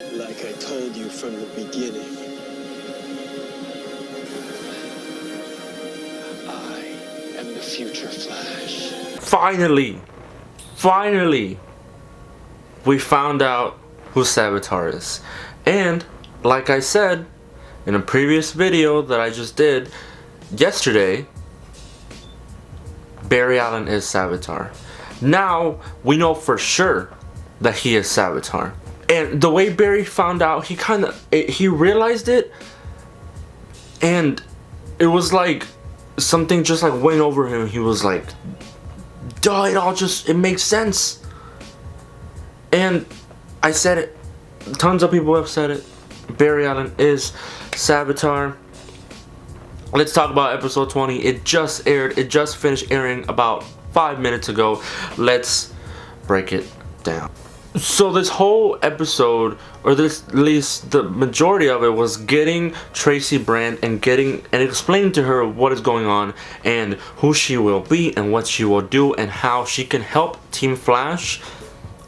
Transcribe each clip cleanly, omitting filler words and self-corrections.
Like I told you from the beginning, I am the future Flash. Finally, we found out who Savitar is. And, like I said in a previous video that I just did yesterday, Barry Allen is Savitar. Now, we know for sure that he is Savitar. And the way Barry found out, he realized it, and it was like something just like went over him. He was like, duh, it makes sense. And I said it, tons of people have said it, Barry Allen is Savitar. Let's talk about episode 20. It just aired, it just finished airing about 5 minutes ago. Let's break it down. So this whole episode, or this, at least the majority of it, was getting Tracy Brand and explaining to her what is going on and who she will be and what she will do and how she can help Team Flash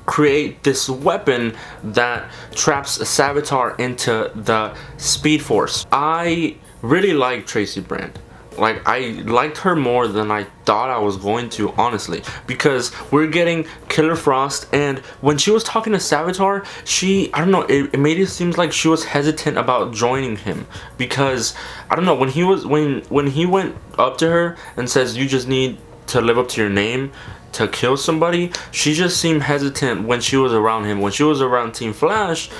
create this weapon that traps Savitar into the Speed Force. I really like Tracy Brand. Like, I liked her more than I thought I was going to, honestly, because we're getting Killer Frost, and when she was talking to Savitar, I don't know, it made it seem like she was hesitant about joining him, because I don't know, when he went up to her and says you just need to live up to your name to kill somebody, she just seemed hesitant when she was around him. When she was around Team Flash,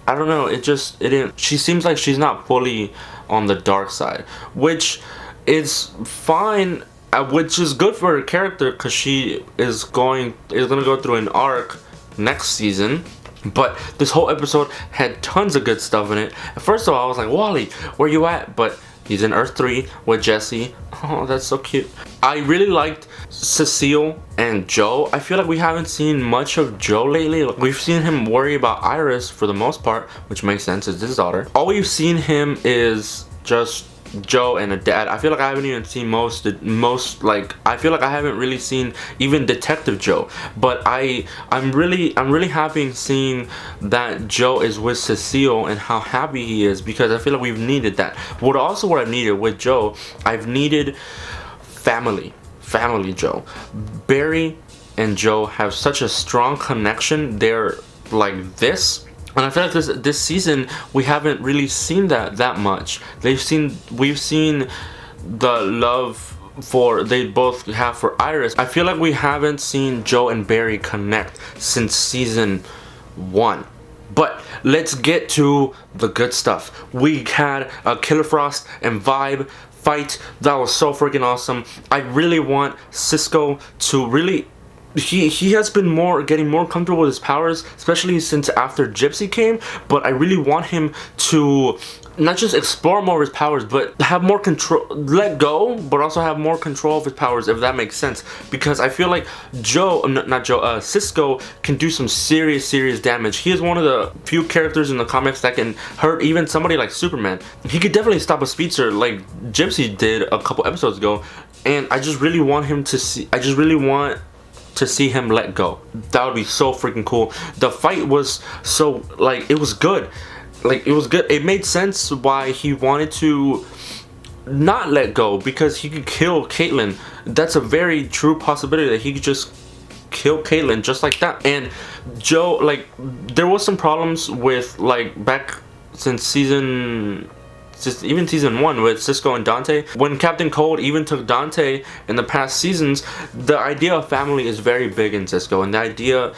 I don't know, it didn't, she seems like she's not fully on the dark side, which is fine, which is good for her character, because she is gonna go through an arc next season. But this whole episode had tons of good stuff in it. First of all, I was like, Wally, where you at? But he's in Earth 3 with Jesse. Oh, that's so cute. I really liked Cecile and Joe. I feel like we haven't seen much of Joe lately. We've seen him worry about Iris for the most part, which makes sense, it's his daughter. All we've seen him is just Joe and a dad. I feel like I haven't even seen I feel like I haven't really seen even Detective Joe. But I'm really happy seeing that Joe is with Cecile and how happy he is, because I feel like we've needed that. What I've needed with Joe, I've needed family Joe. Barry and Joe have such a strong connection. They're like this. And I feel like this season we haven't really seen that much. We've seen the love they both have for Iris. I feel like we haven't seen Joe and Barry connect since season 1. But let's get to the good stuff. We had a Killer Frost and Vibe fight that was so freaking awesome. I really want Cisco to really, he has been getting more comfortable with his powers, especially since after Gypsy came. But I really want him to not just explore more of his powers, but have more control, let go, but also have more control of his powers, if that makes sense. Because I feel like Cisco can do some serious damage. He is one of the few characters in the comics that can hurt even somebody like Superman. He could definitely stop a speedster like Gypsy did a couple episodes ago. And I just really want him to see, to see him let go. That would be so freaking cool. The fight was so, like, it was good. Like, it was good. It made sense why he wanted to not let go, because he could kill Caitlyn. That's a very true possibility, that he could just kill Caitlyn just like that. And Joe, like, there was some problems with, like, back since even season 1 with Cisco and Dante. When Captain Cold even took Dante in the past seasons, the idea of family is very big in Cisco, and the idea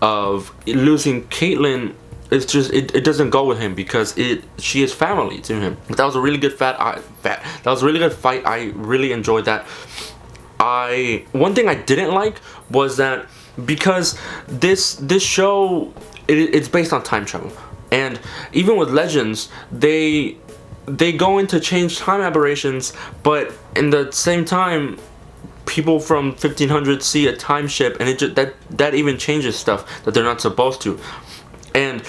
of losing Caitlyn, it's just, it doesn't go with him, because she is family to him. That was a really good that was a really good fight. I really enjoyed that. One thing I didn't like was that, because this show, it's based on time travel, and even with Legends, they go into change time aberrations, but in the same time, people from 1500 see a time ship, and that even changes stuff that they're not supposed to. And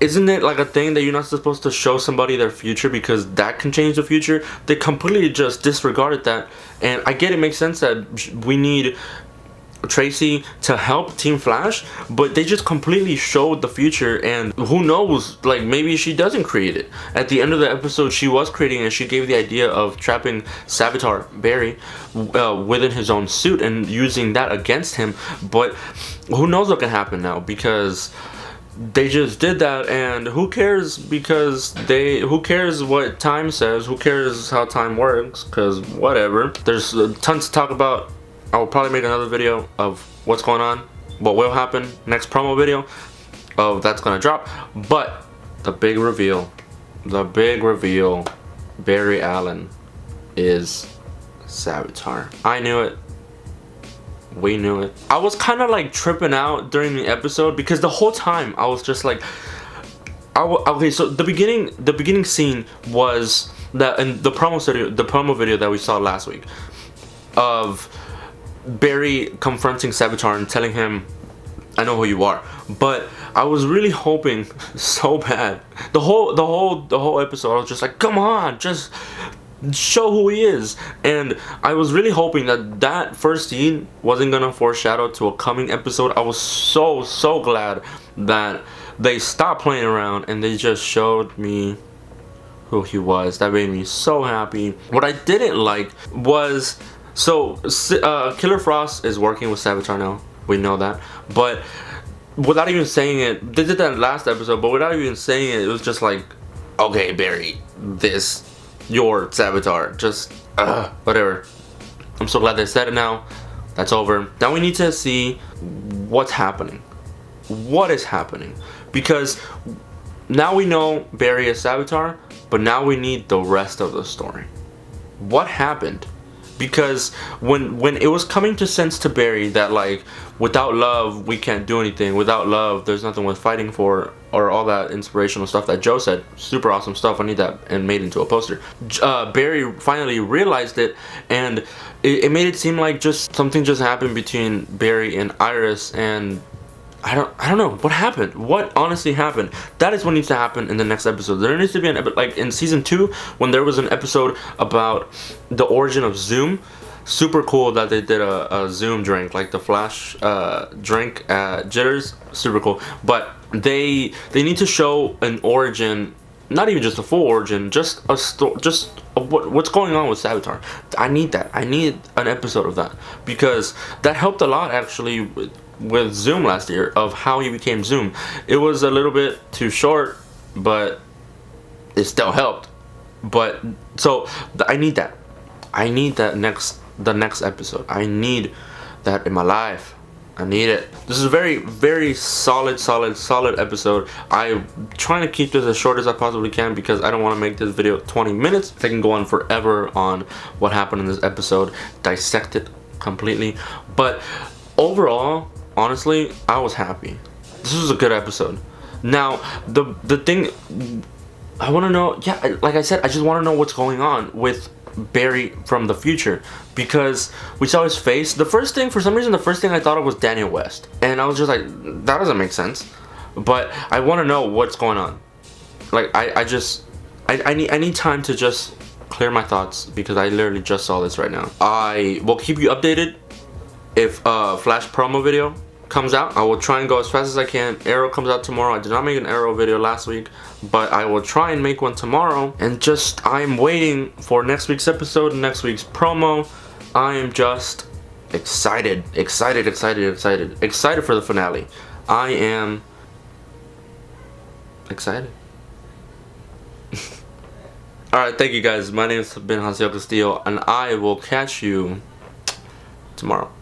isn't it like a thing that you're not supposed to show somebody their future, because that can change the future? They completely just disregarded that. And I get it makes sense that we need Tracy to help Team Flash, but they just completely showed the future, and who knows, like maybe she doesn't create it. At the end of the episode, she was creating it. She gave the idea of trapping Savitar Barry within his own suit and using that against him, but who knows what can happen now, because they just did that, and who cares, because who cares what time says, who cares how time works, because whatever. There's tons to talk about. I will probably make another video of what's going on, what will happen, next promo video of that's gonna drop. But the big reveal, Barry Allen is Savitar. I knew it. We knew it. I was kind of like tripping out during the episode because the whole time I was just like, okay. So the beginning scene was that in the promo video that we saw last week of Barry confronting Savitar and telling him, "I know who you are." But I was really hoping so bad. The whole episode, I was just like, "Come on, just show who he is." And I was really hoping that first scene wasn't gonna foreshadow to a coming episode. I was so glad that they stopped playing around and they just showed me who he was. That made me so happy. What I didn't like was, so Killer Frost is working with Savitar now. We know that, but without even saying it, they did that last episode. But without even saying it, it was just like, okay, Barry, your Savitar. Just whatever. I'm so glad they said it now. That's over. Now we need to see what's happening. What is happening? Because now we know Barry is Savitar, but now we need the rest of the story. What happened? Because when it was coming to sense to Barry that like, without love we can't do anything, without love there's nothing worth fighting for, or all that inspirational stuff that Joe said, super awesome stuff, I need that and made into a poster. Barry finally realized it, and it made it seem like something just happened between Barry and Iris, and I don't know what happened. What honestly happened? That is what needs to happen in the next episode. There needs to be like in season 2 when there was an episode about the origin of Zoom. Super cool that they did a Zoom drink, like the Flash drink at Jitters. Super cool. But they need to show an origin, not even just a full origin, just what's going on with Savitar. I need that. I need an episode of that, because that helped a lot actually with Zoom last year, of how he became Zoom. It was a little bit too short, but it still helped. But so I need that. I need that the next episode. I need that in my life. I need it. This is a very solid episode. I'm trying to keep this as short as I possibly can because I don't want to make this video 20 minutes. I can go on forever on what happened in this episode, dissect it completely. But overall, honestly, I was happy. This was a good episode. Now, the thing I want to know, yeah, like I said, I just want to know what's going on with Barry from the future, because we saw his face. For some reason, the first thing I thought of was Daniel West, and I was just like, that doesn't make sense. But I want to know what's going on. Like I need time to just clear my thoughts, because I literally just saw this right now. I will keep you updated if Flash promo video comes out. I will try and go as fast as I can. Arrow comes out tomorrow. I did not make an Arrow video last week, but I will try and make one tomorrow. And I'm waiting for next week's episode, next week's promo. I am just excited for the finale. I am excited. Alright, thank you guys. My name has been Cecile Castillo, and I will catch you tomorrow.